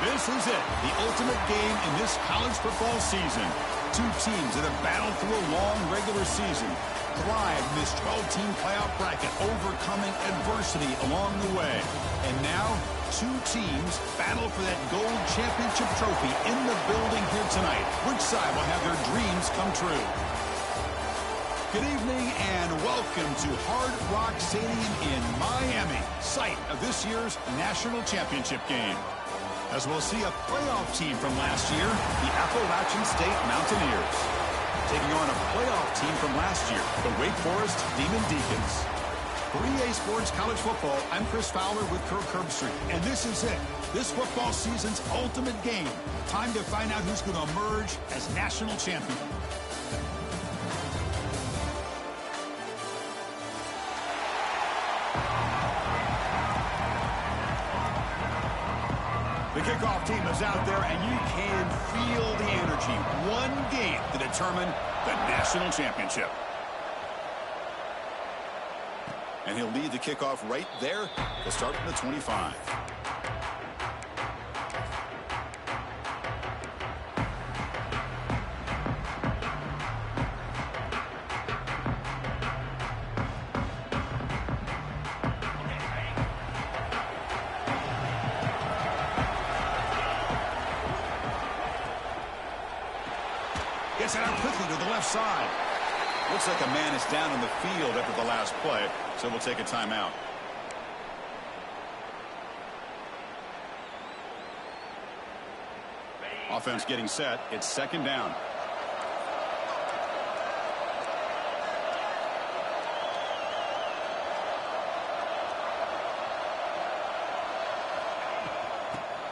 This is it, the ultimate game in this college football season. Two teams that have battled through a long regular season, thrived in this 12-team playoff bracket, overcoming adversity along the way. And now, two teams battle for that gold championship trophy in the building here tonight. Which side will have their dreams come true? Good evening and welcome to Hard Rock Stadium in Miami, site of this year's national championship game. As we'll see a playoff team from last year, the Appalachian State Mountaineers, taking on a playoff team from last year, the Wake Forest Demon Deacons. For EA Sports College Football, I'm Chris Fowler with Kirk Herbstreit, and this is it, this football season's ultimate game. Time to find out who's going to emerge as national champion. The kickoff team is out there, and you can feel the energy. One game to determine the national championship. And he'll lead the kickoff right there. He'll start from the 25. Gets it out quickly to the left side. Looks like a man is down on the field after the last play, so we'll take a timeout. Offense getting set. It's second down.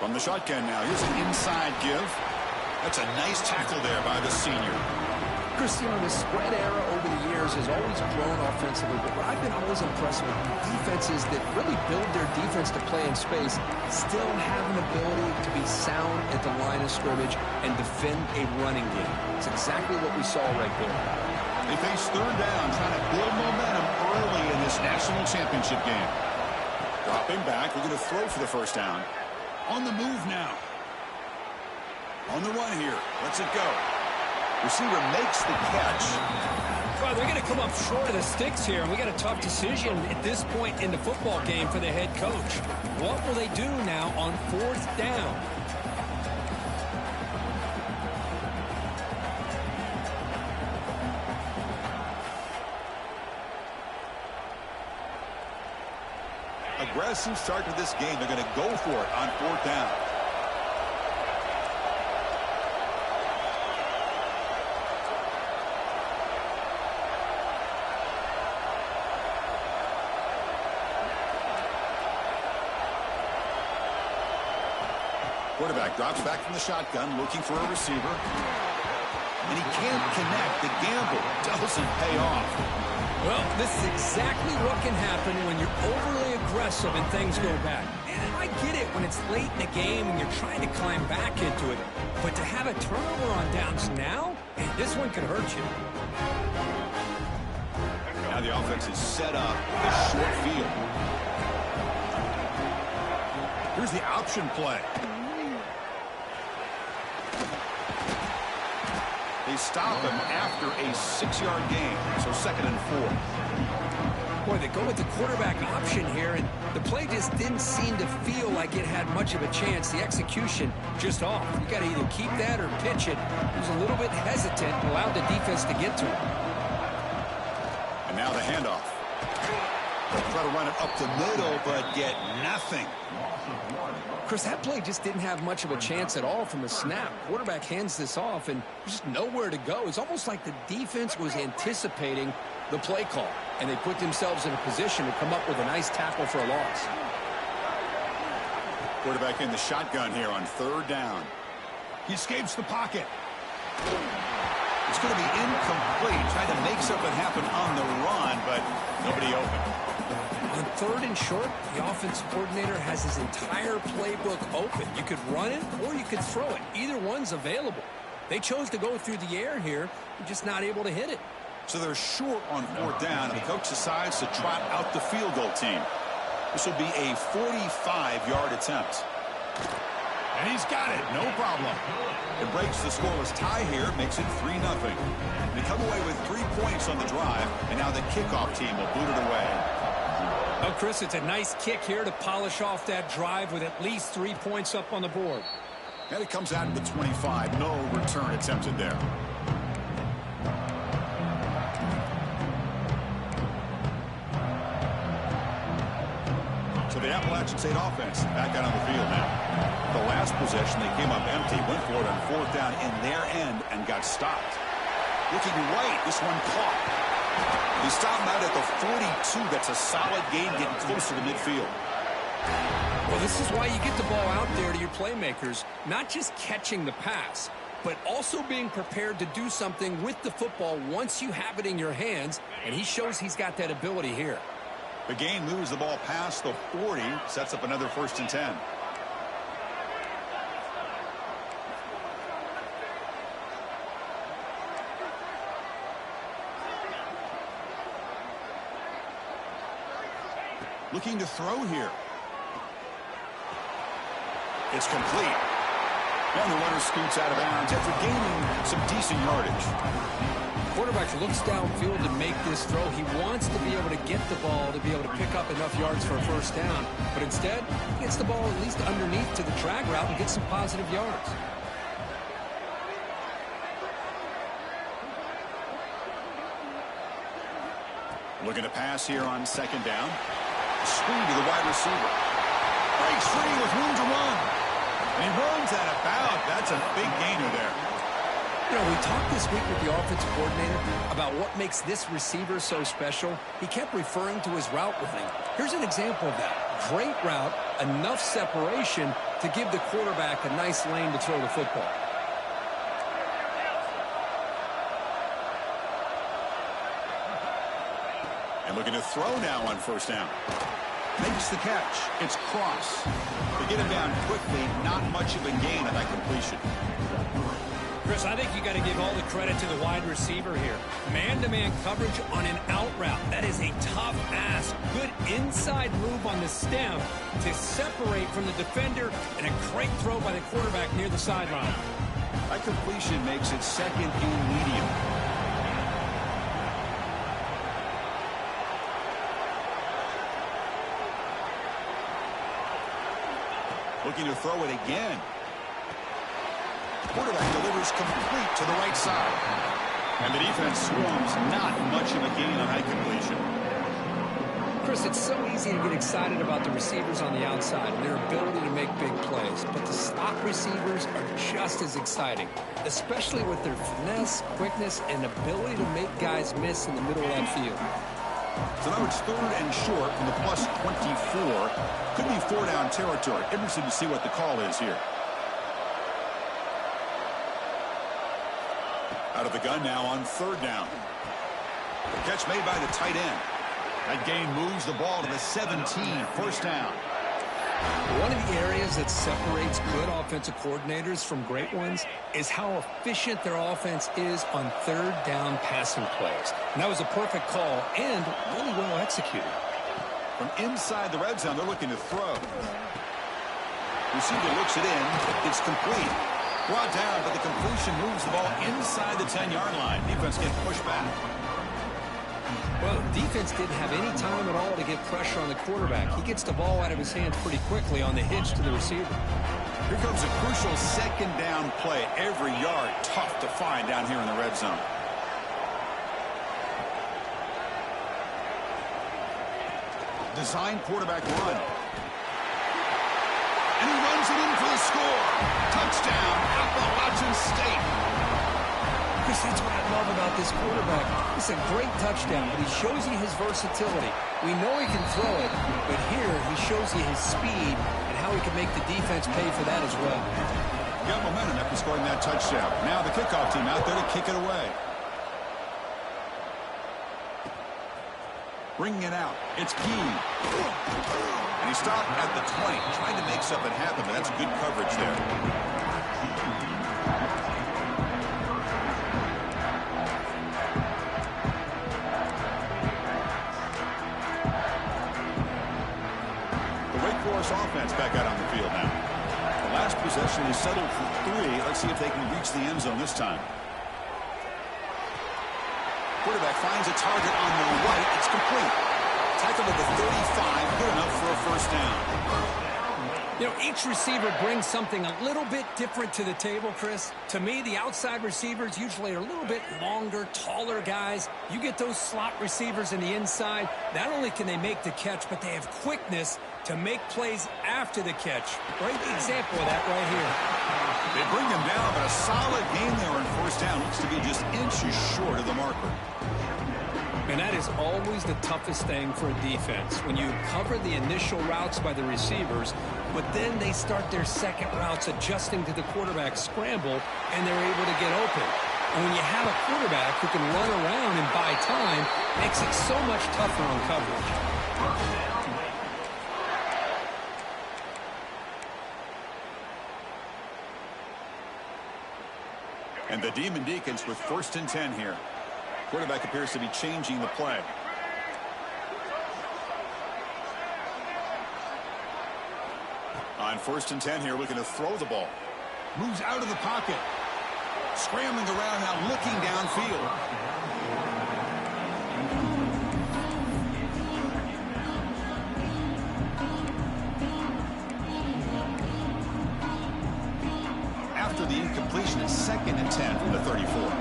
From the shotgun now. Here's an inside give. That's a nice tackle there by the senior. Cristiano, the spread era over the years has always grown offensively, but what I've been always impressed with defenses that really build their defense to play in space still have an ability to be sound at the line of scrimmage and defend a running game. It's exactly what we saw right there. They face third down, trying to build momentum early in this national championship game. Dropping back, we're going to throw for the first down. On the move now. On the run here. Let's it go. Receiver makes the catch. Well, they're going to come up short of the sticks here, and we got a tough decision at this point in the football game for the head coach. What will they do now on fourth down? Aggressive start to this game. They're going to go for it on fourth down. Quarterback drops back from the shotgun, looking for a receiver. And he can't connect. The gamble doesn't pay off. Well, this is exactly what can happen when you're overly aggressive and things go bad. And I get it when it's late in the game and you're trying to climb back into it. But to have a turnover on downs now, hey, this one could hurt you. Now the offense is set up with a short field. Here's the option play. They stop him after a 6-yard gain, so 2nd and 4. Boy, they go with the quarterback option here, and the play just didn't seem to feel like it had much of a chance. The execution just off. You got to either keep that or pitch it. He was a little bit hesitant and allowed the defense to get to him. And now the handoff. They'll try to run it up the middle, but get nothing. Chris, that play just didn't have much of a chance at all from the snap. Quarterback hands this off, and there's just nowhere to go. It's almost like the defense was anticipating the play call, and they put themselves in a position to come up with a nice tackle for a loss. Quarterback in the shotgun here on third down. He escapes the pocket. It's going to be incomplete. Trying to make something happen on the run, but nobody open. On third and short, the offensive coordinator has his entire playbook open. You could run it or you could throw it. Either one's available. They chose to go through the air here. They're just not able to hit it. So they're short on fourth down, and the coach decides to trot out the field goal team. This will be a 45-yard attempt. And he's got it. No problem. It breaks the scoreless tie here. Makes it 3-0. They come away with 3 points on the drive, and now the kickoff team will boot it away. Oh, Chris, it's a nice kick here to polish off that drive with at least 3 points up on the board. And it comes out to the 25. No return attempted there. So the Appalachian State offense back out on the field now. The last possession, they came up empty, went for it on 4th down in their end and got stopped. Looking right, this one caught. They stopped him out at the 42. That's a solid gain, getting closer to midfield. Well, this is why you get the ball out there to your playmakers, not just catching the pass, but also being prepared to do something with the football once you have it in your hands, and he shows he's got that ability here. The gain moves the ball past the 40, sets up another 1st and 10. Looking to throw here. It's complete. And the runner scoots out of bounds after gaining some decent yardage. Quarterback looks downfield to make this throw. He wants to be able to get the ball to be able to pick up enough yards for a 1st down. But instead, he gets the ball at least underneath to the drag route and gets some positive yards. Looking to pass here on 2nd down. Screen to the wide receiver. Breaks free with room to run. And he runs out of bounds. That's a big gainer there. You know, we talked this week with the offensive coordinator about what makes this receiver so special. He kept referring to his route running. Here's an example of that. Great route, enough separation to give the quarterback a nice lane to throw the football. And looking to throw now on 1st down. Makes the catch. It's Cross. They get him down quickly. Not much of a gain on that completion. Chris, I think you got to give all the credit to the wide receiver here. Man-to-man coverage on an out route. That is a tough ask. Good inside move on the stem to separate from the defender, and a great throw by the quarterback near the sideline. That completion makes it 2nd and medium. Looking to throw it again. Quarterback delivers complete to the right side. And the defense swarms. Not much of a gain on that completion. Chris, it's so easy to get excited about the receivers on the outside and their ability to make big plays. But the slot receivers are just as exciting, especially with their finesse, quickness, and ability to make guys miss in the middle of that field. So now it's 3rd and short from the plus 24. Could be 4-down territory. Interested to see what the call is here. Out of the gun now on 3rd down. The catch made by the tight end. That gain moves the ball to the 17, 1st down. One of the areas that separates good offensive coordinators from great ones is how efficient their offense is on 3rd down passing plays. And that was a perfect call and really well executed. From inside the red zone, they're looking to throw. Receiver looks it in. It's complete. Brought down, but the completion moves the ball inside the 10-yard line. Defense gets pushed back. Well, defense didn't have any time at all to get pressure on the quarterback. He gets the ball out of his hands pretty quickly on the hitch to the receiver. Here comes a crucial 2nd down play. Every yard tough to find down here in the red zone. Design quarterback run. And he runs it in for the score. Touchdown, Appalachian State. Chris, that's what I love about this quarterback. It's a great touchdown, but he shows you his versatility. We know he can throw it, but here he shows you his speed and how he can make the defense pay for that as well. Got momentum after scoring that touchdown. Now the kickoff team out there to kick it away. Bringing it out. It's Key. And he stopped at the 20, trying to make something happen, but that's good coverage there. Offense back out on the field now. The Last possession, they settled for 3. Let's see if they can reach the end zone this time. Quarterback finds a target on the right. It's complete. Tackle to the 35. Good enough for a first down. You know, each receiver brings something a little bit different to the table, Chris. To me, the outside receivers usually are a little bit longer, taller guys. You get those slot receivers in the inside, not only can they make the catch, but they have quickness to make plays after the catch. Great example of that right here. They bring him down, but a solid game there on first down. Looks to be just inches short of the marker. And that is always the toughest thing for a defense. When you cover the initial routes by the receivers, but then they start their second routes adjusting to the quarterback scramble, and they're able to get open. And when you have a quarterback who can run around and buy time, it makes it so much tougher on coverage. And the Demon Deacons with 1st and 10 here. Quarterback appears to be changing the play. On 1st and 10 here, looking to throw the ball. Moves out of the pocket. Scrambling around now, looking downfield. After the incompletion, it's 2nd and 10 from the 34.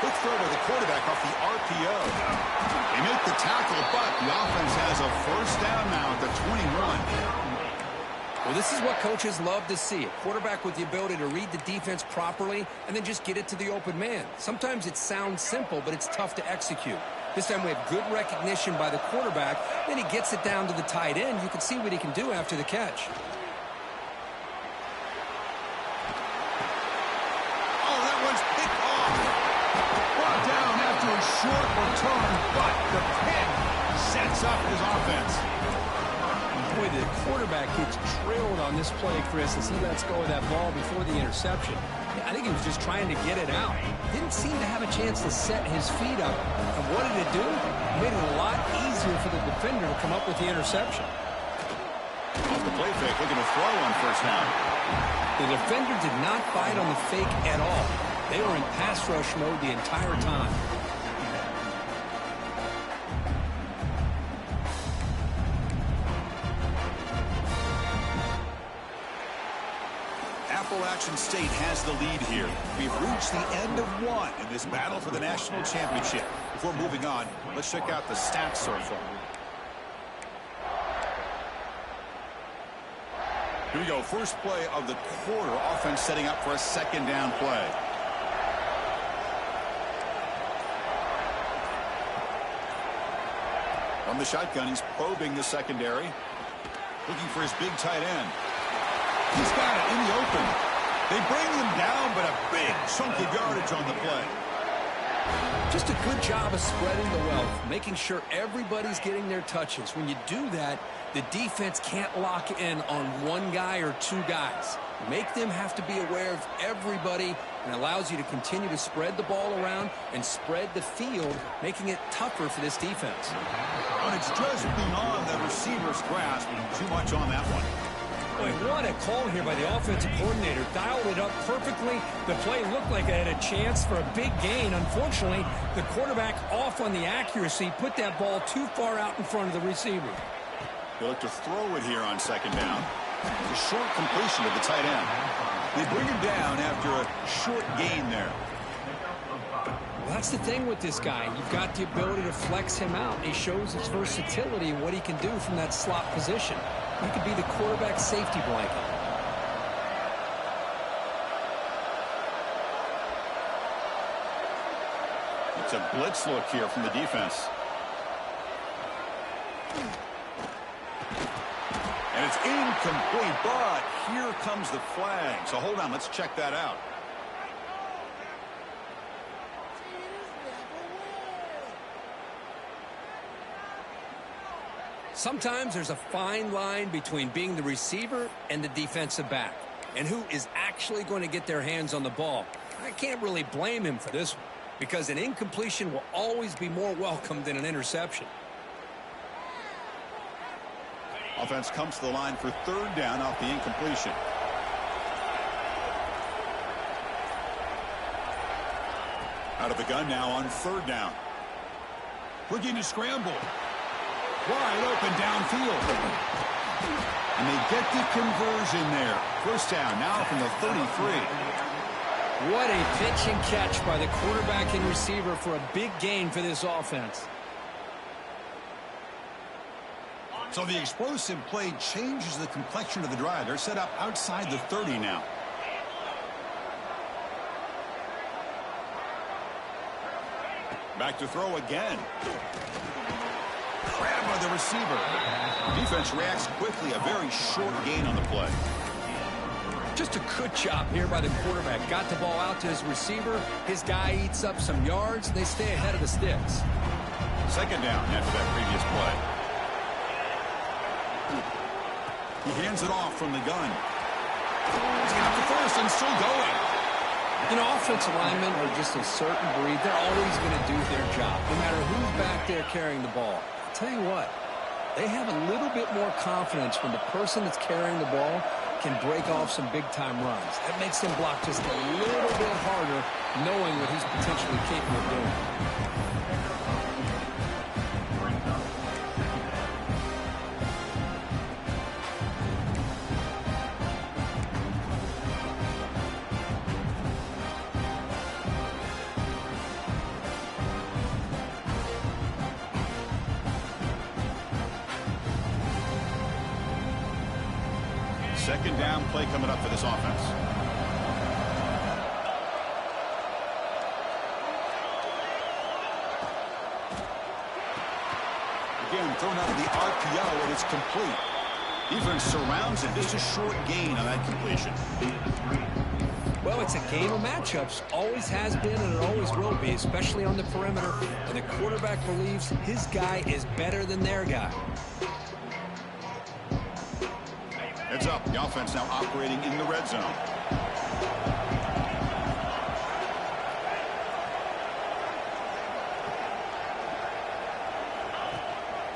Quick throw by the quarterback off the RPO. They make the tackle, but the offense has a first down now at the 21. Well, this is what coaches love to see. A quarterback with the ability to read the defense properly and then just get it to the open man. Sometimes it sounds simple, but it's tough to execute. This time we have good recognition by the quarterback. Then he gets it down to the tight end. You can see what he can do after the catch. Oh, that one's picked off. Brought down after a short return, but the pick sets up his offense. Boy, the quarterback gets drilled on this play, Chris, as he lets go of that ball before the interception. I think he was just trying to get it out. Didn't seem to have a chance to set his feet up. And what did it do? It made it a lot easier for the defender to come up with the interception. Off the play fake, looking to throw on first down. The defender did not bite on the fake at all. They were in pass rush mode the entire time. Appalachian State has the lead here. We've reached the end of one in this battle for the national championship. Before moving on, let's check out the stats so far. Here we go. First play of the quarter. Offense setting up for a second down play. From the shotgun, he's probing the secondary. Looking for his big tight end. He's got it in the open. They bring him down, but a big chunk of yardage on the play. Just a good job of spreading the wealth, making sure everybody's getting their touches. When you do that, the defense can't lock in on one guy or two guys. Make them have to be aware of everybody, and allows you to continue to spread the ball around and spread the field, making it tougher for this defense. And it's just beyond the receiver's grasp. Too much on that one. Boy, what a call here by the offensive coordinator. Dialed it up perfectly. The play looked like it had a chance for a big gain. Unfortunately, the quarterback off on the accuracy, put that ball too far out in front of the receiver. They look to throw it here on second down. A short completion to the tight end. They bring him down after a short gain there. Well, that's the thing with this guy. You've got the ability to flex him out. He shows his versatility and what he can do from that slot position. He could be the quarterback safety blanket. It's a blitz look here from the defense. And it's incomplete, but here comes the flag. So hold on, let's check that out. Sometimes there's a fine line between being the receiver and the defensive back, and who is actually going to get their hands on the ball. I can't really blame him for this one, because an incompletion will always be more welcome than an interception. Offense comes to the line for third down off the incompletion. Out of the gun now on third down. Looking to scramble. Wide open downfield. And they get the conversion there. First down now from the 33. What a pitch and catch by the quarterback and receiver for a big gain for this offense. So the explosive play changes the complexion of the drive. They're set up outside the 30 now. Back to throw again. Grabbed by the receiver. Defense reacts quickly. A very short gain on the play. Just a good job here by the quarterback. Got the ball out to his receiver. His guy eats up some yards, and they stay ahead of the sticks. Second down after that previous play. He hands it off from the gun. He's got the first and still going. You know, offensive linemen are just a certain breed. They're always going to do their job, no matter who's back there carrying the ball. I'll tell you what, they have a little bit more confidence when the person that's carrying the ball can break off some big-time runs. That makes them block just a little bit harder, knowing what he's potentially capable of doing. Second down play coming up for this offense. Again, thrown out of the RPO, and it's complete. Defense surrounds it. Just a short gain on that completion. Well, it's a game of matchups. Always has been, and it always will be, especially on the perimeter. And the quarterback believes his guy is better than their guy. Heads up. The offense now operating in the red zone.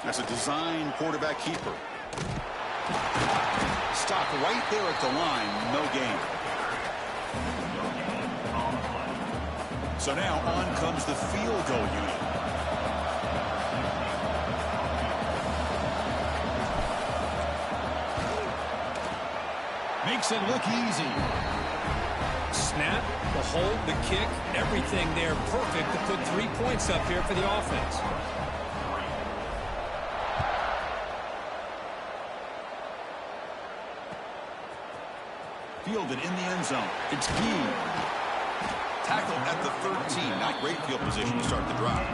That's a design quarterback keeper. Stop right there at the line. No gain. So now on comes the field goal unit. Makes it look easy. Snap, the hold, the kick, everything there perfect to put 3 points up here for the offense. Fielded in the end zone. It's key. Tackle at the 13. Not great field position to start the drive.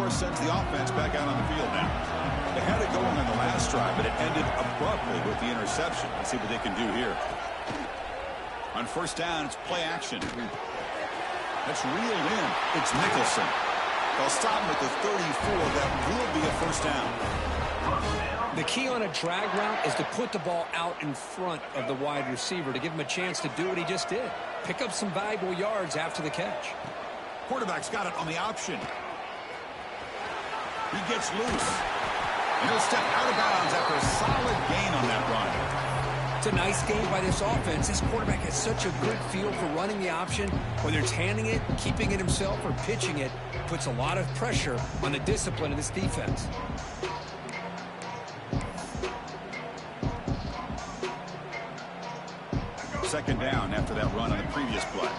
Sends the offense back out on the field now. They had it going on the last drive, but it ended abruptly with the interception. Let's see what they can do here. On first down, it's play action. That's reeled in. It's Nicholson. They'll stop him at the 34. That will be a first down. The key on a drag route is to put the ball out in front of the wide receiver to give him a chance to do what he just did. Pick up some valuable yards after the catch. Quarterback's got it on the option. He gets loose. And he'll step out of bounds after a solid gain on that run. It's a nice game by this offense. This quarterback has such a good feel for running the option. Whether it's handing it, keeping it himself, or pitching it, puts a lot of pressure on the discipline of this defense. Second down after that run on the previous play.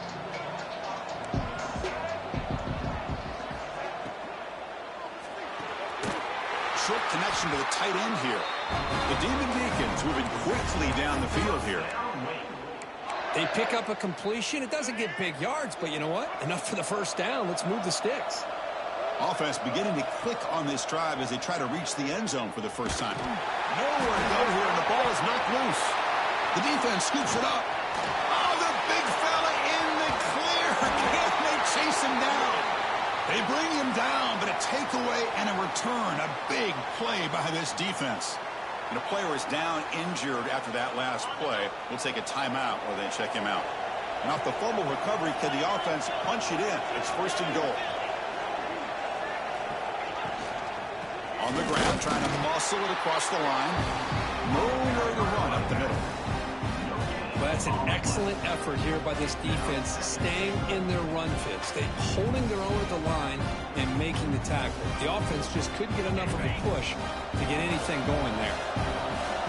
Short connection to the tight end here. The Demon Deacons moving quickly down the field here. They pick up a completion. It doesn't get big yards, but you know what? Enough for the first down. Let's move the sticks. Offense beginning to click on this drive as they try to reach the end zone for the first time. Nowhere to go here, and the ball is knocked loose. The defense scoops it up. Oh, the big fella in the clear. Can't they chase him down? They bring him down, but a takeaway and a return. A big play by this defense. And a player is down injured after that last play. We'll take a timeout while they check him out. And off the fumble recovery, can the offense punch it in? It's first and goal. On the ground, trying to muscle it across the line. Nowhere to run up the middle. Well, that's an excellent effort here by this defense, staying in their run fits. They're holding their own at the line and making the tackle. The offense just couldn't get enough of a push to get anything going there.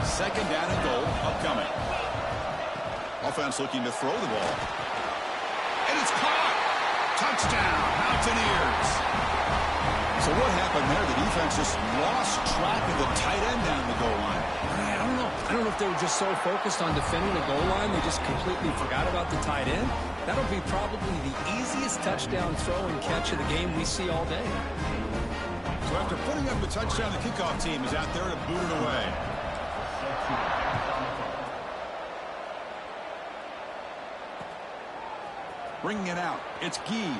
Second down and goal upcoming. Offense looking to throw the ball. And it's caught! Touchdown, Mountaineers! So what happened there? The defense just lost track of the tight end down the goal line. I don't know if they were just so focused on defending the goal line they just completely forgot about the tight end. That'll be probably the easiest touchdown throw and catch of the game we see all day. So after putting up the touchdown, the kickoff team is out there to boot it away. Bringing it out, it's Gee.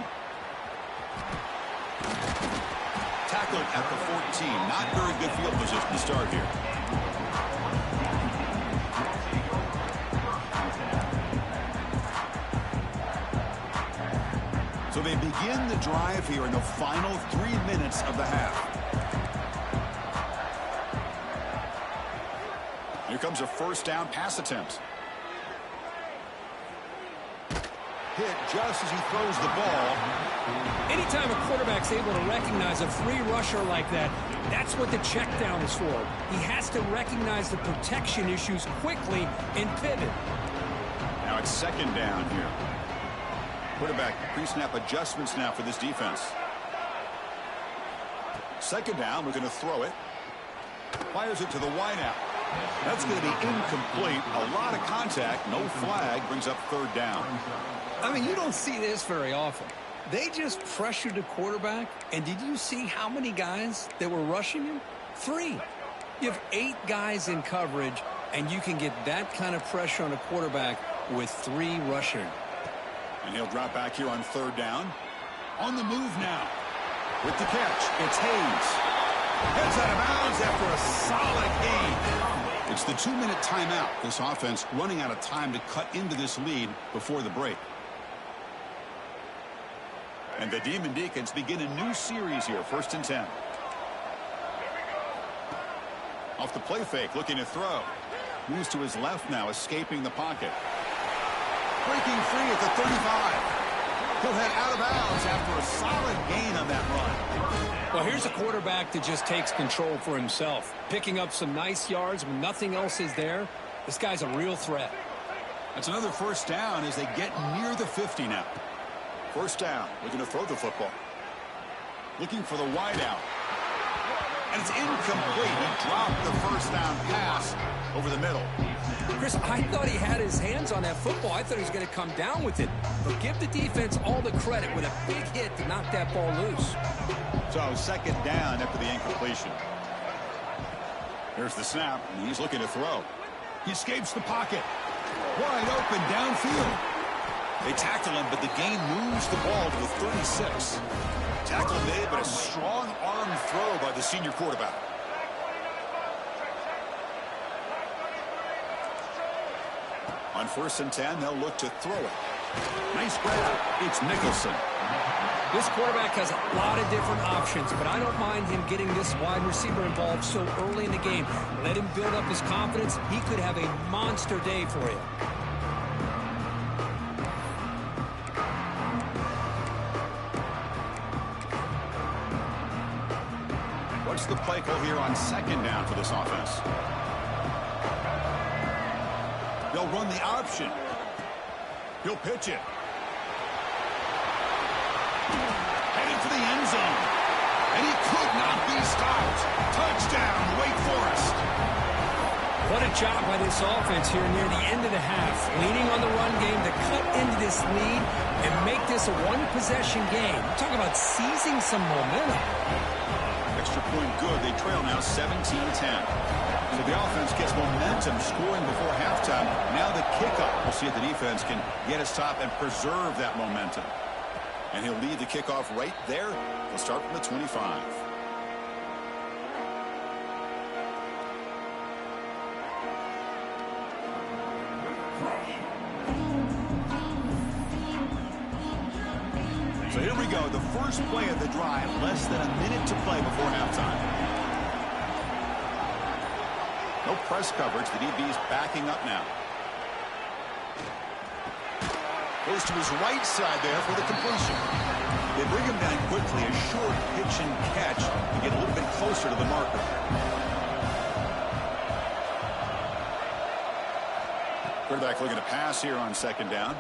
Tackled at the 14. Not very good field position to start here. So they begin the drive here in the final 3 minutes of the half. Here comes a first down pass attempt. Hit just as he throws the ball. Anytime a quarterback's able to recognize a free rusher like that, that's what the check down is for. He has to recognize the protection issues quickly and pivot. Now it's second down here. Quarterback pre-snap adjustments now for this defense. Second down, we're going to throw it. Fires it to the wideout. That's going to be incomplete. A lot of contact, no flag, brings up third down. I mean, you don't see this very often. They just pressured the quarterback, and did you see how many guys that were rushing him? 3. You have 8 guys in coverage, and you can get that kind of pressure on a quarterback with 3 rushing. And he'll drop back here on third down. On the move now. With the catch, it's Hayes. Heads out of bounds after a solid gain. It's the 2-minute timeout. This offense running out of time to cut into this lead before the break. And the Demon Deacons begin a new series here, 1st and 10. Off the play fake, looking to throw. Moves to his left now, escaping the pocket. Breaking free at the 35. He'll head out of bounds after a solid gain on that run. Well, here's a quarterback that just takes control for himself. Picking up some nice yards when nothing else is there. This guy's a real threat. That's another first down as they get near the 50 now. First down, looking to throw the football. Looking for the wideout. And it's incomplete. He dropped the first down pass over the middle. Chris, I thought he had his hands on that football. I thought he was going to come down with it. But give the defense all the credit with a big hit to knock that ball loose. So second down after the incompletion. Here's the snap, and he's looking to throw. He escapes the pocket. Wide open downfield. They tackle him, but the gain moves the ball to the 36. Tackle made, but a strong arm throw by the senior quarterback. On 1st and 10, they'll look to throw it. Nice grab. It's Nicholson. This quarterback has a lot of different options, but I don't mind him getting this wide receiver involved so early in the game. Let him build up his confidence. He could have a monster day for you. What's the play call here on second down for this offense? They'll run the option. He'll pitch it. Headed for the end zone. And he could not be stopped. Touchdown, Wake Forest. What a job by this offense here near the end of the half. Leaning on the run game to cut into this lead and make this a one-possession game. Talk about seizing some momentum. Extra point good. They trail now 17-10. So the offense gets momentum scoring before halftime. Now the kickoff. We'll see if the defense can get a stop and preserve that momentum. And he'll lead the kickoff right there. He'll start from the 25. go. The first play of the drive, less than a minute to play before halftime. No press coverage. The DB's backing up now. Goes to his right side there for the completion. They bring him down quickly. A short pitch and catch to get a little bit closer to the marker. Quarterback looking to pass here on second down.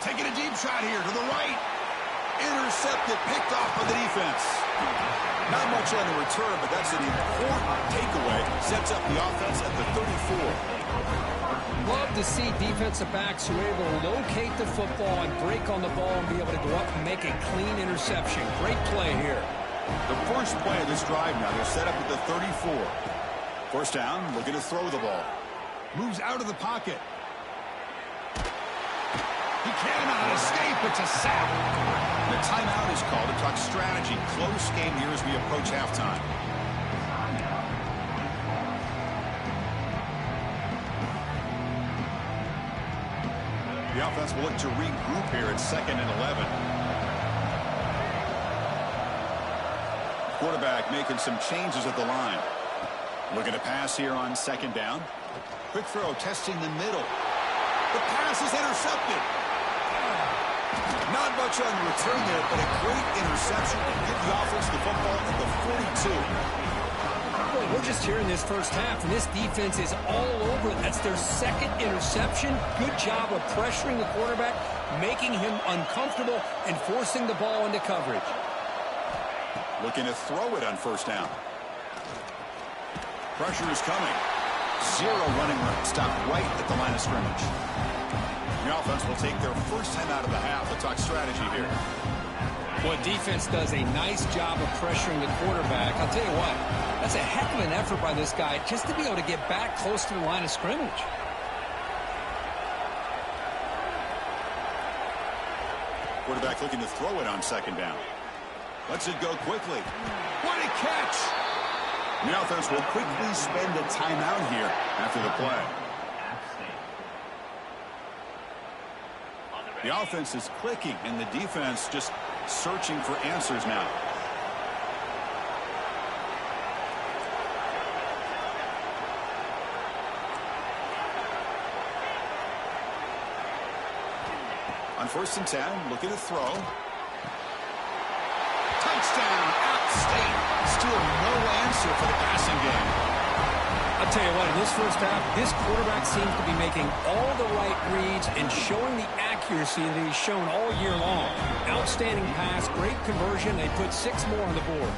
Taking a deep shot here to the right. Intercepted, picked off by the defense. Not much on the return, but that's an important takeaway. Sets up the offense at the 34. Love to see defensive backs who are able to locate the football and break on the ball and be able to go up and make a clean interception. Great play here. The first play of this drive now, they're set up at the 34. First down, looking to throw the ball. Moves out of the pocket. He cannot escape. It's a sack. The timeout is called to talk strategy. Close game here as we approach halftime. The offense will look to regroup here at 2nd and 11. Quarterback making some changes at the line. Looking to pass here on second down. Quick throw, testing the middle. The pass is intercepted. Not much on the return there, but a great interception to give the offense the football at the 42. Boy, we're just here in this first half, and this defense is all over. That's their second interception. Good job of pressuring the quarterback, making him uncomfortable, and forcing the ball into coverage. Looking to throw it on first down. Pressure is coming. Zero running room. Stop right at the line of scrimmage. The offense will take their first time out of the half. Let's talk strategy here. Well, defense does a nice job of pressuring the quarterback. I'll tell you what, that's a heck of an effort by this guy just to be able to get back close to the line of scrimmage. Quarterback looking to throw it on second down. Lets it go quickly. What a catch! The offense will quickly spend a timeout here after the play. The offense is clicking, and the defense just searching for answers now. On 1st and 10, looking to throw. Touchdown, App State. Still no answer for the passing game. I'll tell you what, in this first half, this quarterback seems to be making all the right reads and showing the accuracy that he's shown all year long. Outstanding pass, great conversion. They put 6 more on the board.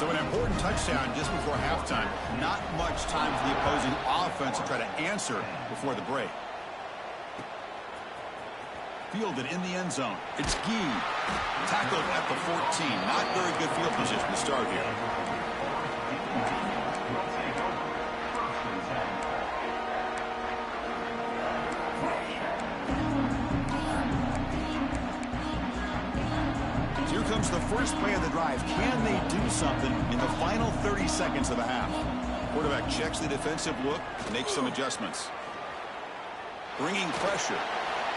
So an important touchdown just before halftime. Not much time for the opposing offense to try to answer before the break. Fielded in the end zone. It's Gee. Tackled at the 14. Not very good field position to start here. Here comes the first play of the drive. Can they do something in the final 30 seconds of the half? Quarterback checks the defensive look, makes some adjustments. Bringing pressure.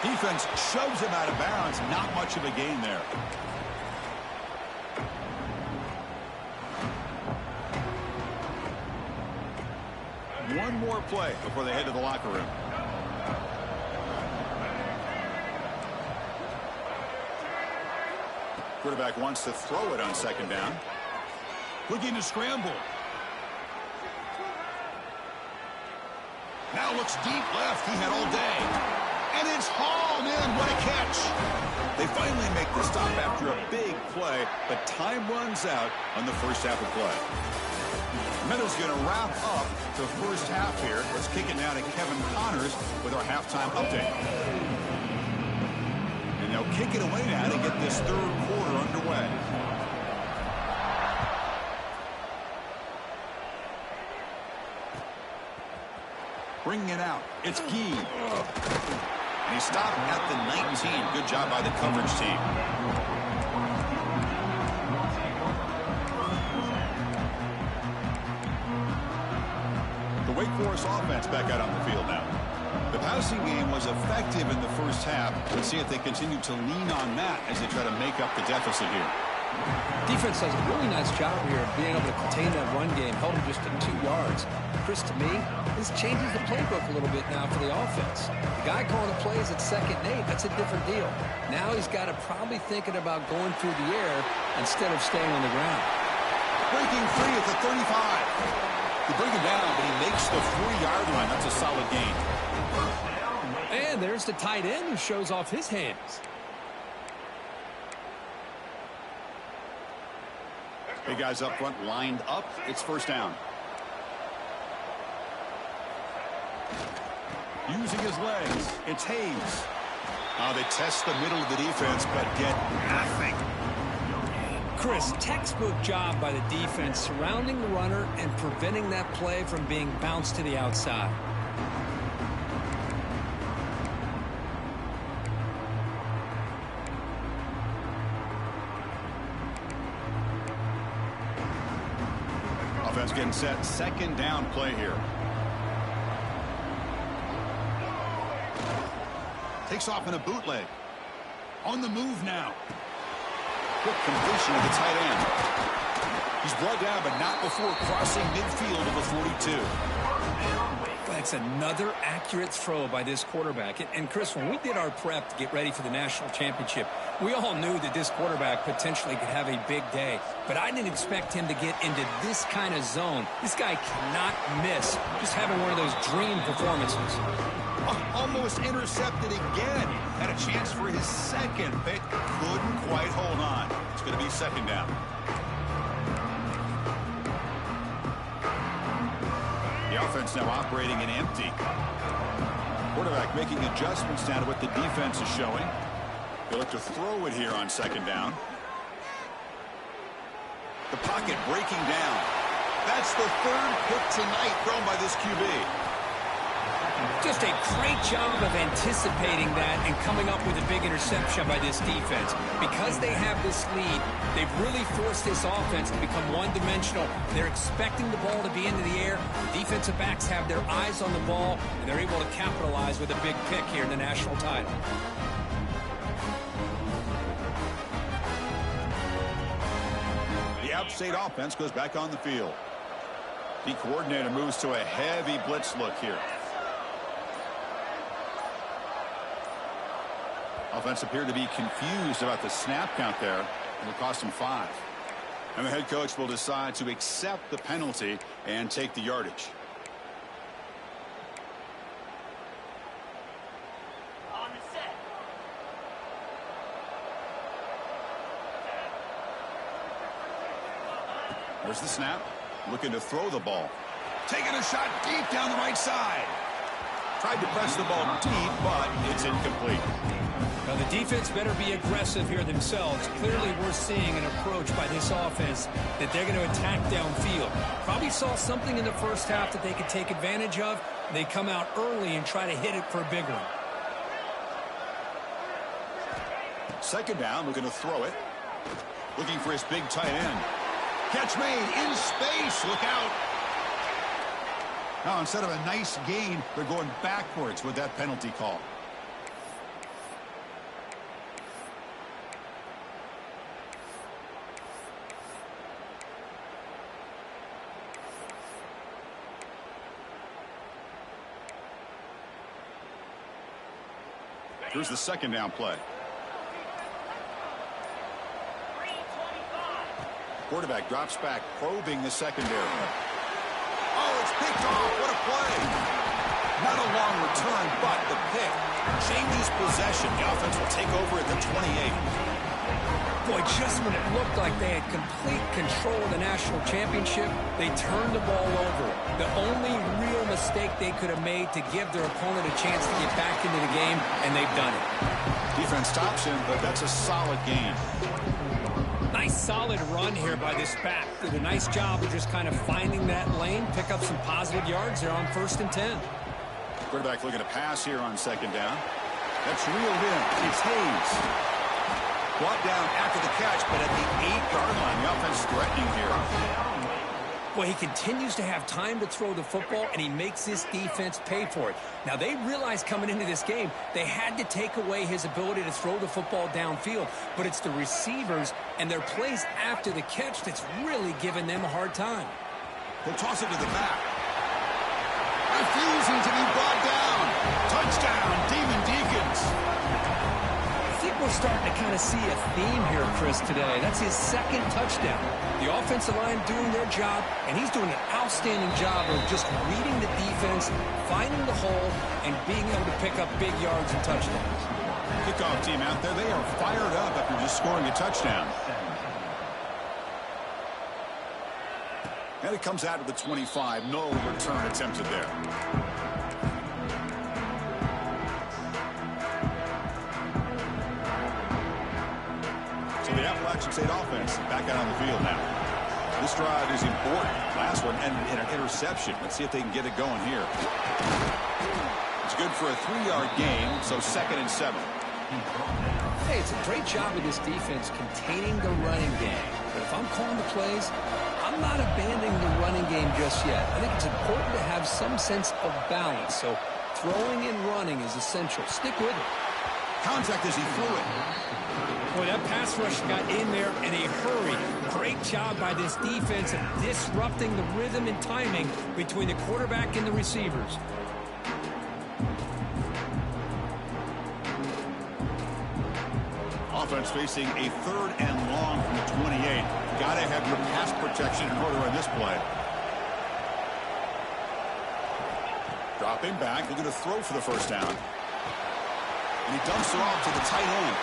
Defense shoves him out of bounds. Not much of a gain there. One more play before they head to the locker room. Quarterback wants to throw it on second down. Looking to scramble. Now looks deep left. He had all day. And it's hauled in. What a catch. They finally make the stop after a big play, but time runs out on the first half of play. Meadows going to wrap up the first half here. Let's kick it now to Kevin Connors with our halftime update. And they'll kick it away now to get this third quarter underway. Bringing it out. It's Gee. And he stopped at the 19. Good job by the coverage team. The Wake Forest offense back out on the field now. The passing game was effective in the first half. Let's see if they continue to lean on that as they try to make up the deficit here. Defense does a really nice job here of being able to contain that run game, held him just to 2 yards. Chris, to me, this changes the playbook a little bit now for the offense. The guy calling the plays at 2nd and 8, that's a different deal. Now he's got to probably thinking about going through the air instead of staying on the ground. Breaking free at the 35. They bring him down, but he makes the 4-yard line. That's a solid gain. And there's the tight end who shows off his hands. Big guys up front lined up. It's first down. Using his legs, it's Hayes. They test the middle of the defense, but get nothing. Chris, textbook job by the defense surrounding the runner and preventing that play from being bounced to the outside. Offense getting set. 2nd down play here. Takes off in a bootleg. On the move now. Quick completion of the tight end. He's brought down, but not before crossing midfield of the 42. That's another accurate throw by this quarterback. And Chris, when we did our prep to get ready for the national championship, we all knew that this quarterback potentially could have a big day. But I didn't expect him to get into this kind of zone. This guy cannot miss. Just having one of those dream performances. Almost intercepted again. Had a chance for his 2nd, but couldn't quite hold on. It's going to be 2nd down. The offense now operating in empty. Quarterback making adjustments now to what the defense is showing. They'll look to throw it here on 2nd down. The pocket breaking down. That's the 3rd pick tonight thrown by this QB. Just a great job of anticipating that and coming up with a big interception by this defense. Because they have this lead, they've really forced this offense to become one-dimensional. They're expecting the ball to be into the air. The defensive backs have their eyes on the ball, and they're able to capitalize with a big pick here in the national title. The outside offense goes back on the field. The coordinator moves to a heavy blitz look here. Offense appeared to be confused about the snap count there. It'll cost him 5. And the head coach will decide to accept the penalty and take the yardage. On the set. There's the snap. Looking to throw the ball. Taking a shot deep down the right side. Tried to press the ball deep, but it's incomplete. Now, the defense better be aggressive here themselves. Clearly, we're seeing an approach by this offense that they're going to attack downfield. Probably saw something in the first half that they could take advantage of. They come out early and try to hit it for a big one. 2nd down, looking to throw it. Looking for his big tight end. Catch made in space. Look out. Now, instead of a nice gain, they're going backwards with that penalty call. Here's the 2nd down play. Quarterback drops back, probing the secondary. Oh, it's picked off. What a play. Not a long return, but the pick changes possession. The offense will take over at the 28. Boy, just when it looked like they had complete control of the national championship, they turned the ball over. The only real mistake they could have made to give their opponent a chance to get back into the game, and they've done it. Defense stops him, but that's a solid gain. Nice solid run here by this back. Did a nice job of just kind of finding that lane, pick up some positive yards there on 1st and 10. Quarterback looking to pass here on 2nd down. That's reeled in. It's Hayes. Brought down after the catch, but at the 8-yard line, the offense threatening here. Well, he continues to have time to throw the football, and he makes this defense pay for it. Now, they realized coming into this game they had to take away his ability to throw the football downfield, but it's the receivers and their plays after the catch that's really giving them a hard time. He'll toss it to the back. Refusing to be brought down. Touchdown, Demon Deacons. I think we're starting to kind of see a theme here, Chris, today. That's his second touchdown. The offensive line doing their job, and he's doing an outstanding job of just reading the defense, finding the hole, and being able to pick up big yards and touchdowns. Kickoff team out there, they are fired up after just scoring a touchdown. And it comes out of the 25. No return attempted there. So the Appalachian State offense back out on the field now. This drive is important. Last one and an interception. Let's see if they can get it going here. It's good for a 3-yard gain, so 2nd and 7. Hey, it's a great job of this defense containing the running game. But if I'm calling the plays, I'm not abandoning the running game just yet. I think it's important to have some sense of balance. So throwing and running is essential. Stick with it. Contact as he threw it. Boy, that pass rush got in there in a hurry. Great job by this defense of disrupting the rhythm and timing between the quarterback and the receivers. Offense facing a 3rd and long from the 28. Got to have your pass protection in order on this play. Dropping back, looking to throw for the first down. And he dumps it off to the tight end.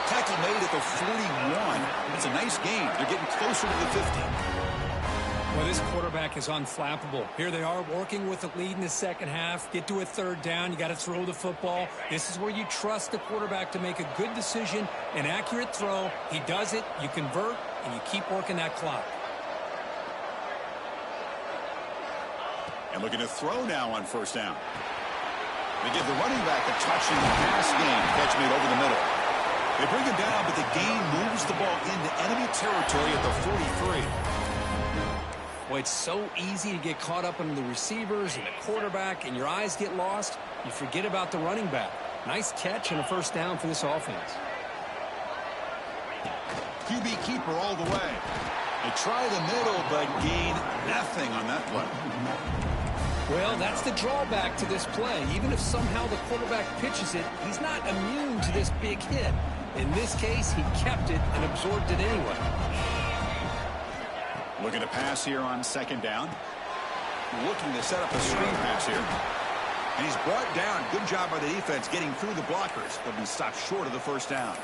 Tackle made at the 41. That's a nice gain. They're getting closer to the 50. Well, this quarterback is unflappable. Here they are working with the lead in the second half. Get to a 3rd down. You got to throw the football. This is where you trust the quarterback to make a good decision, an accurate throw. He does it. You convert, and you keep working that clock. And looking to throw now on 1st down. They give the running back a touch in the pass game. Catch made over the middle. They bring him down, but the gain moves the ball into enemy territory at the 43. Well, it's so easy to get caught up in the receivers and the quarterback, and your eyes get lost. You forget about the running back. Nice catch and a 1st down for this offense. QB keeper all the way. They try the middle, but gain nothing on that play. Well, that's the drawback to this play. Even if somehow the quarterback pitches it, he's not immune to this big hit. In this case, he kept it and absorbed it anyway. Looking to pass here on 2nd down. Looking to set up a screen pass here. And he's brought down. Good job by the defense getting through the blockers. They'll be stopped short of the 1st down.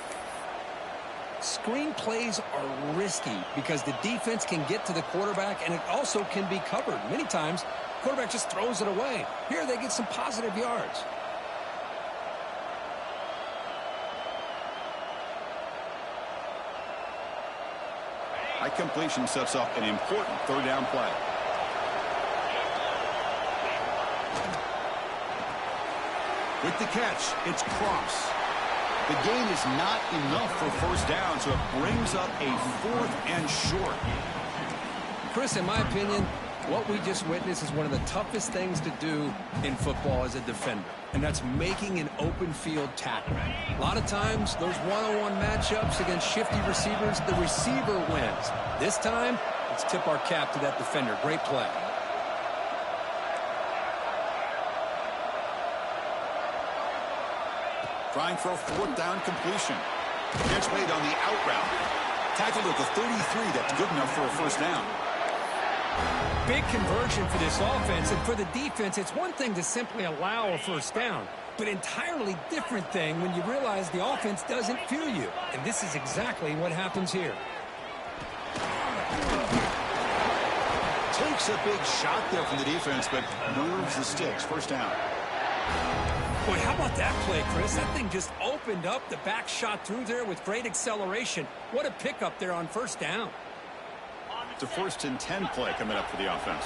Screen plays are risky because the defense can get to the quarterback, and it also can be covered. Many times, the quarterback just throws it away. Here they get some positive yards. High completion sets up an important 3rd down play. With the catch, it's Cross. The gain is not enough for 1st down, so it brings up a 4th and short. Chris, in my opinion, what we just witnessed is one of the toughest things to do in football as a defender, and that's making an open field tackle. A lot of times, those one-on-one matchups against shifty receivers, the receiver wins. This time, let's tip our cap to that defender. Great play. Trying for a 4th down completion. Catch made on the out route. Tackled at the 33. That's good enough for a 1st down. Big conversion for this offense, and for the defense, it's one thing to simply allow a 1st down, but entirely different thing when you realize the offense doesn't fear you. And this is exactly what happens here. Takes a big shot there from the defense, but moves the sticks. 1st down. Boy, how about that play, Chris? That thing just opened up. The back shot through there with great acceleration. What a pickup there on 1st down. It's a 1st and 10 play coming up for the offense.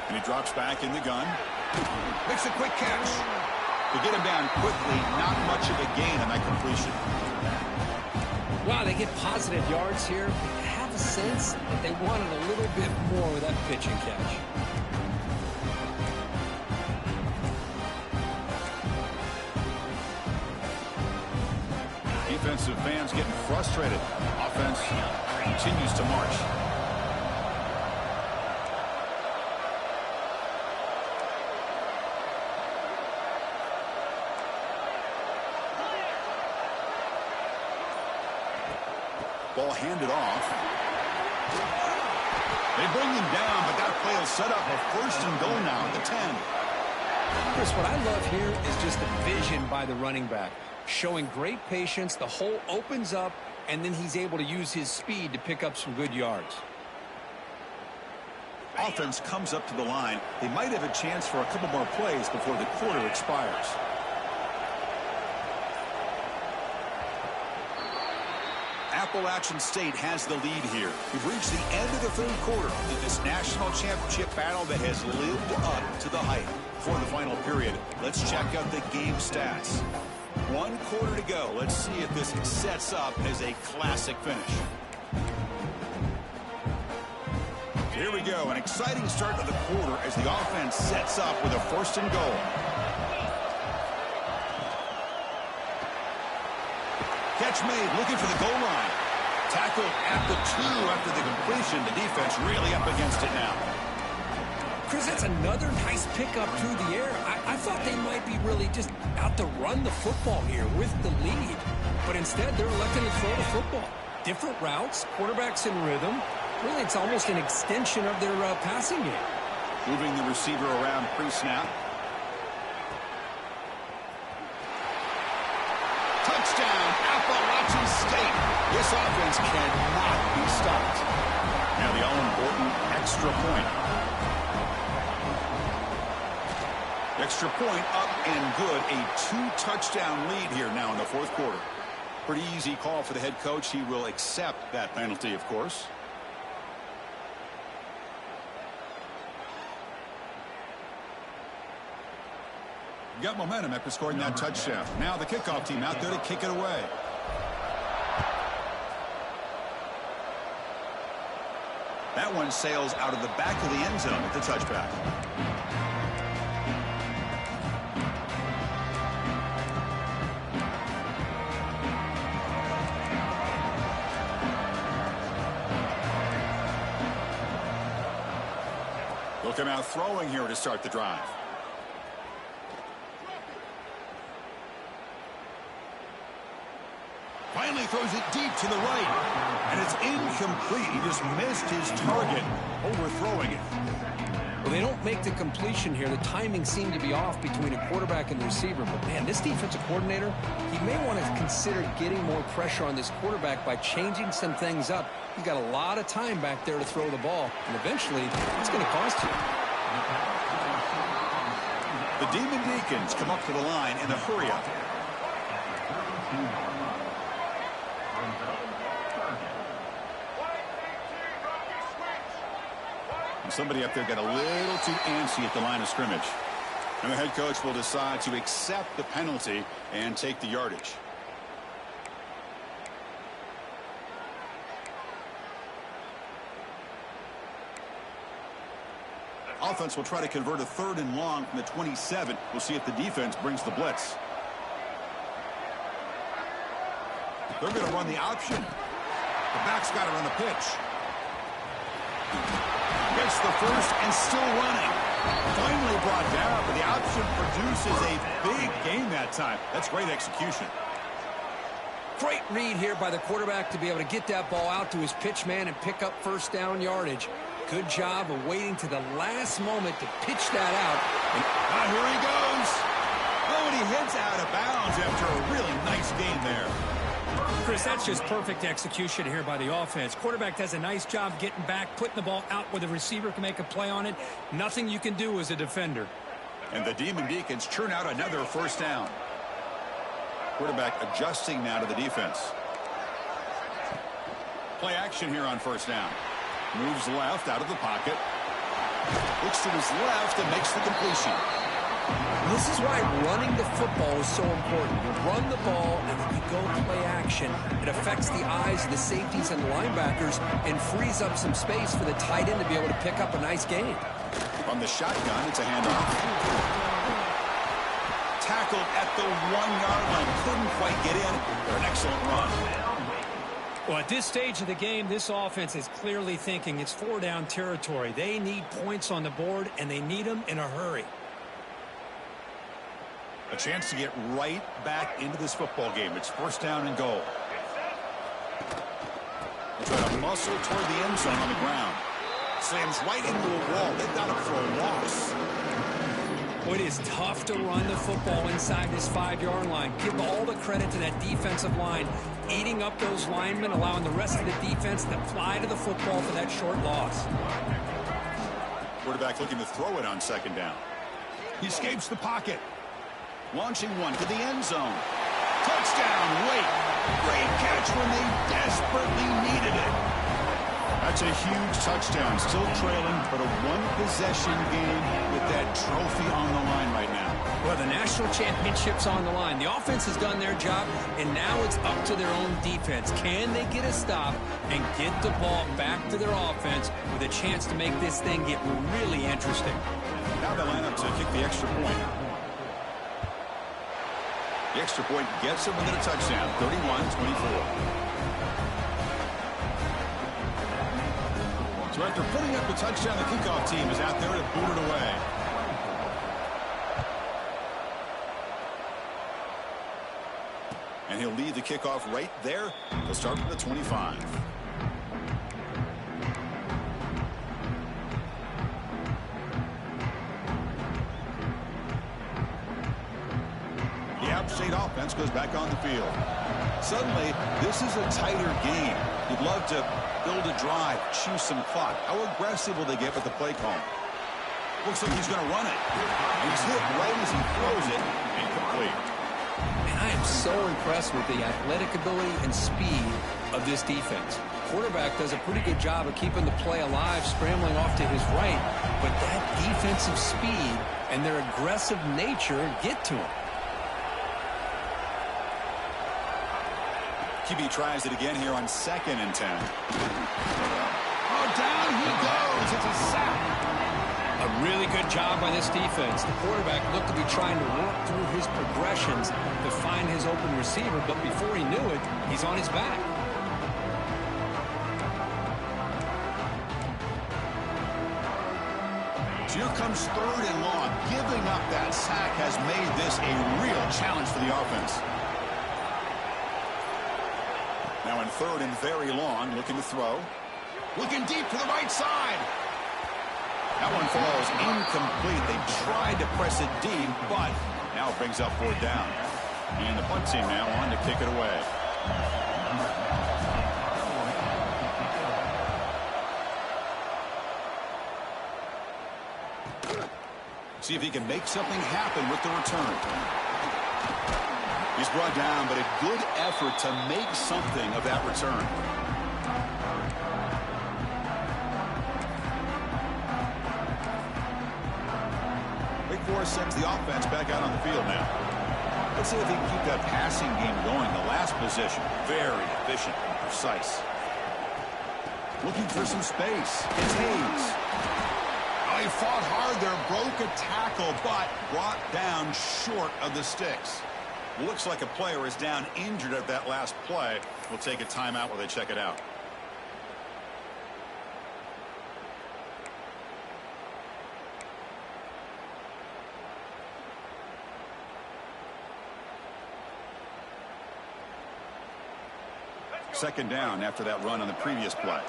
And he drops back in the gun. Makes a quick catch. To get him down quickly, not much of a gain on that completion. Wow, they get positive yards here. I have a sense that they wanted a little bit more with that pitch and catch. Defensive fans getting frustrated. Offense continues to march. Ball handed off. They bring him down, but that play will set up a first and goal now at the 10. Chris, what I love here is just the vision by the running back. Showing great patience, the hole opens up, and then he's able to use his speed to pick up some good yards. Offense comes up to the line. They might have a chance for a couple more plays before the quarter expires. Appalachian State has the lead here. We've reached the end of the third quarter in this national championship battle that has lived up to the hype. For the final period, let's check out the game stats. 1 quarter to go. Let's see if this sets up as a classic finish. Here we go. An exciting start to the quarter as the offense sets up with a first and goal. Catch made, looking for the goal line. Tackled at the 2 after the completion. The defense really up against it now. Chris, that's another nice pickup through the air. I thought they might be really just out to run the football here with the lead. But instead, they're electing to throw the football. Different routes, quarterbacks in rhythm. Really, it's almost an extension of their passing game. Moving the receiver around pre-snap. Touchdown, Appalachian State. This offense cannot be stopped. Now the all-important extra point. Extra point up and good. A 2-touchdown lead here now in the fourth quarter. Pretty easy call for the head coach. He will accept that penalty, of course. Got momentum after scoring that touchdown. Now the kickoff team out there to kick it away. That one sails out of the back of the end zone at the touchback. They'll come out throwing here to start the drive. Finally throws it deep to the right. And it's incomplete. He just missed his target, overthrowing it. Well, they don't make the completion here. The timing seemed to be off between a quarterback and the receiver. But, man, this defensive coordinator, he may want to consider getting more pressure on this quarterback by changing some things up. He's got a lot of time back there to throw the ball. And eventually, it's going to cost you. The Demon Deacons come up to the line in a hurry-up. Somebody up there got a little too antsy at the line of scrimmage. And the head coach will decide to accept the penalty and take the yardage. Offense will try to convert a 3rd and long from the 27. We'll see if the defense brings the blitz. They're going to run the option. The back's got it on the pitch. Gets the first and still running. Finally brought down, but the option produces a big gain that time. That's great execution. Great read here by the quarterback to be able to get that ball out to his pitch man and pick up first down yardage. Good job of waiting to the last moment to pitch that out. And here he goes. Oh, and he heads out of bounds after a really nice gain there. Chris, that's just perfect execution here by the offense. Quarterback does a nice job getting back, putting the ball out where the receiver can make a play on it. Nothing you can do as a defender. And the Demon Deacons churn out another first down. Quarterback adjusting now to the defense. Play action here on first down. Moves left out of the pocket. Looks to his left and makes the completion. This is why running the football is so important. You run the ball, and when you go play action, it affects the eyes of the safeties and the linebackers and frees up some space for the tight end to be able to pick up a nice gain. From the shotgun, it's a handoff. Tackled at the 1-yard line. Couldn't quite get in. An excellent run. Well, at this stage of the game, this offense is clearly thinking it's 4-down territory. They need points on the board, and they need them in a hurry. A chance to get right back into this football game. It's 1st down and goal. They try to muscle toward the end zone on the ground. Slams right into a wall. They've got him for a loss. Well, it is tough to run the football inside this 5-yard line. Give all the credit to that defensive line, eating up those linemen, allowing the rest of the defense to fly to the football for that short loss. Quarterback looking to throw it on 2nd down. He escapes the pocket. Launching one to the end zone. Touchdown, Wake. Great catch when they desperately needed it. That's a huge touchdown. Still trailing, but a one-possession game with that trophy on the line right now. Well, the national championship's on the line. The offense has done their job, and now it's up to their own defense. Can they get a stop and get the ball back to their offense with a chance to make this thing get really interesting? Now they line up to kick the extra point. The extra point gets them within a touchdown, 31-24. So after putting up the touchdown, the kickoff team is out there to boot it away. And he'll lead the kickoff right there. He'll start from the 25. State offense goes back on the field. Suddenly, this is a tighter game. You'd love to build a drive, choose some clock. How aggressive will they get with the play call? Looks like he's going to run it. And he's hit right as he throws it. Incomplete. And I am so impressed with the athletic ability and speed of this defense. The quarterback does a pretty good job of keeping the play alive, scrambling off to his right. But that defensive speed and their aggressive nature get to him. QB tries it again here on 2nd and 10. Oh, down he goes. It's a sack. A really good job by this defense. The quarterback looked to be trying to work through his progressions to find his open receiver, but before he knew it, he's on his back. So here comes 3rd and long. Giving up that sack has made this a real challenge for the offense. Now in 3rd and very long, looking to throw. Looking deep to the right side. That one falls incomplete. They tried to press it deep, but now it brings up 4th down. And the punt team now on to kick it away. See if he can make something happen with the return. He's brought down, but a good effort to make something of that return. Wake Forest sends the offense back out on the field now. Let's see if he can keep that passing game going. The last possession, very efficient and precise. Looking for some space. It's Hayes. Oh, he fought hard there, broke a tackle, but brought down short of the sticks. Looks like a player is down injured at that last play. We'll take a timeout while they check it out. Second down after that run on the previous play.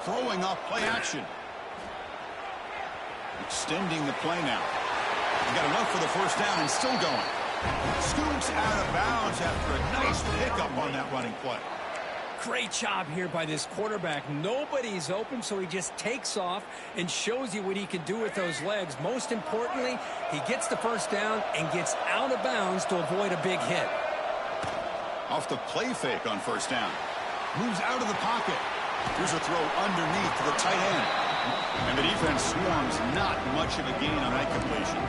Throwing off play action. Extending the play now. He got enough for the 1st down and still going. Scoots out of bounds after a nice pickup on that running play. Great job here by this quarterback. Nobody's open, so he just takes off and shows you what he can do with those legs. Most importantly, he gets the 1st down and gets out of bounds to avoid a big hit. Off the play fake on 1st down. Moves out of the pocket. Here's a throw underneath to the tight end. And the defense swarms not much of a gain on that completion.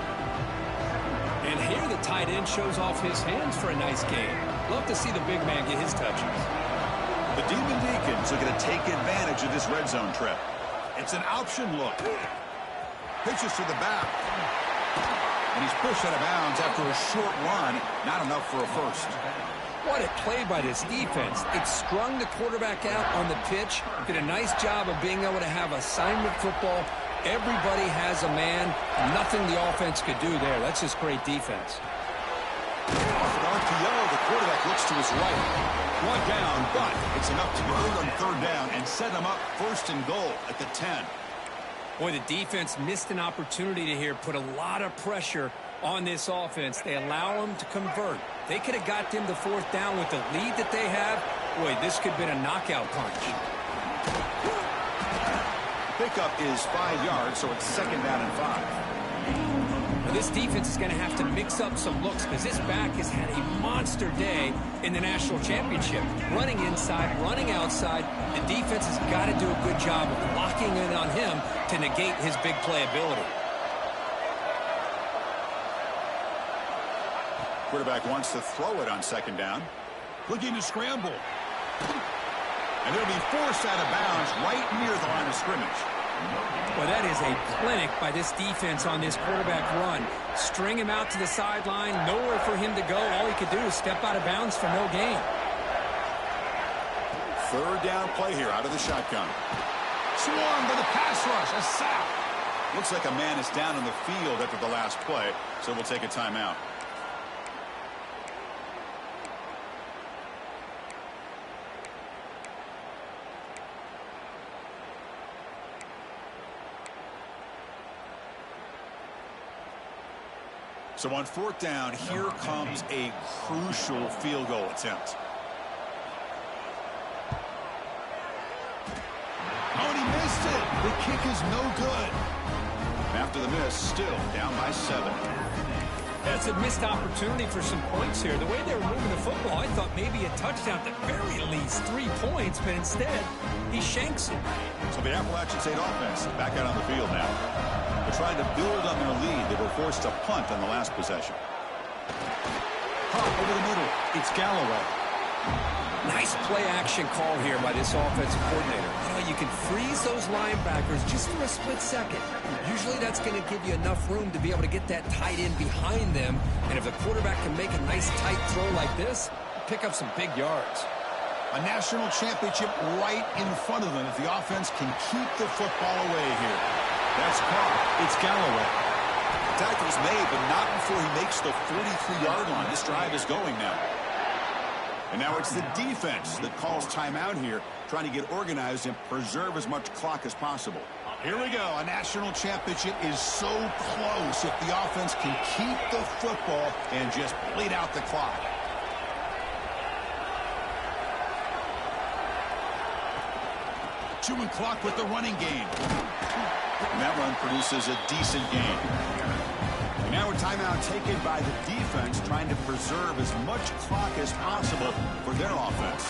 And here the tight end shows off his hands for a nice gain. Love to see the big man get his touches. The Demon Deacons are going to take advantage of this red zone trip. It's an option look. Pitches to the back. And he's pushed out of bounds after a short run. Not enough for a first. What a play by this defense. It strung the quarterback out on the pitch. Did a nice job of being able to have assignment football. Everybody has a man. Nothing the offense could do there. That's just great defense. Off an RPO, the quarterback looks to his right. One down, but it's enough to go on third down and set him up first and goal at the 10. Boy, the defense missed an opportunity to here put a lot of pressure on this offense. They allow them to convert. They could have got them to fourth down with the lead that they have. Boy, this could have been a knockout punch. Pickup is 5 yards, so it's second down and 5. Now, this defense is going to have to mix up some looks because this back has had a monster day in the national championship. Running inside, running outside. The defense has got to do a good job of locking in on him to negate his big play ability. Quarterback wants to throw it on second down. Looking to scramble. And it'll be forced out of bounds right near the line of scrimmage. Well, that is a clinic by this defense on this quarterback run. String him out to the sideline, nowhere for him to go. All he could do is step out of bounds for no gain. Third down play here out of the shotgun. Swarm to the pass rush, a sack. Looks like a man is down on the field after the last play, so we'll take a timeout. So on fourth down, here comes a crucial field goal attempt. Oh, and he missed it. The kick is no good. After the miss, still down by 7. That's a missed opportunity for some points here. The way they were moving the football, I thought maybe a touchdown, at the very least 3 points, but instead, he shanks it. So the Appalachian State offense back out on the field now. They're trying to build on their lead. They were forced to punt on the last possession. Hop over the middle. It's Galloway. Nice play action call here by this offensive coordinator. You know, you can freeze those linebackers just for a split second. Usually that's going to give you enough room to be able to get that tight end behind them. And if the quarterback can make a nice tight throw like this, pick up some big yards. A national championship right in front of them if the offense can keep the football away here. That's caught. It's Galloway. The tackle's made, but not before he makes the 43-yard line. This drive is going now. And now it's the defense that calls timeout here, trying to get organized and preserve as much clock as possible. Here we go. A national championship is so close if the offense can keep the football and just bleed out the clock. Chewing clock with the running game. And that run produces a decent gain. And now a timeout taken by the defense, trying to preserve as much clock as possible for their offense.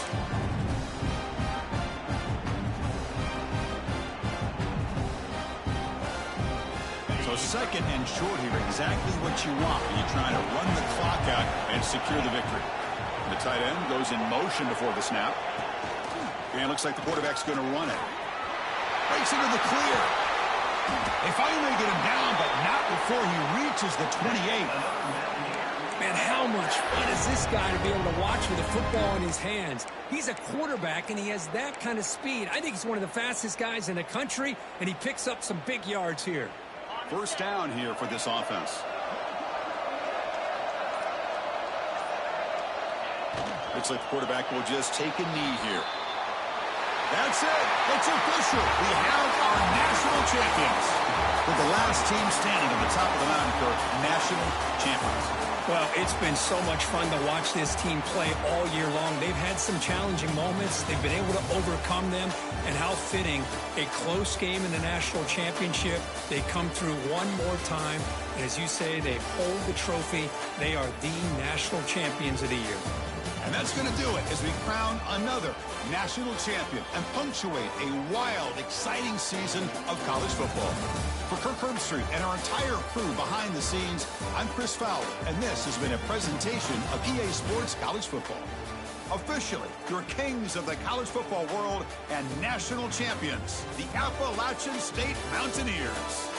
So second and short here, exactly what you want when you're trying to run the clock out and secure the victory. The tight end goes in motion before the snap. And it looks like the quarterback's going to run it. Breaks into the clear. They finally get him down, but not before he reaches the 28. Man, how much fun is this guy to be able to watch with a football in his hands? He's a quarterback, and he has that kind of speed. I think he's one of the fastest guys in the country, and he picks up some big yards here. First down here for this offense. Looks like the quarterback will just take a knee here. That's it. It's official. We have our national champions. With the last team standing on the top of the mountain for national champions. Well, it's been so much fun to watch this team play all year long. They've had some challenging moments. They've been able to overcome them. And how fitting, a close game in the national championship. They come through one more time. And as you say, they hold the trophy. They are the national champions of the year. And that's going to do it as we crown another national champion and punctuate a wild, exciting season of college football. For Kirk Herbstreit and our entire crew behind the scenes, I'm Chris Fowler, and this has been a presentation of EA Sports College Football. Officially, your kings of the college football world and national champions, the Appalachian State Mountaineers.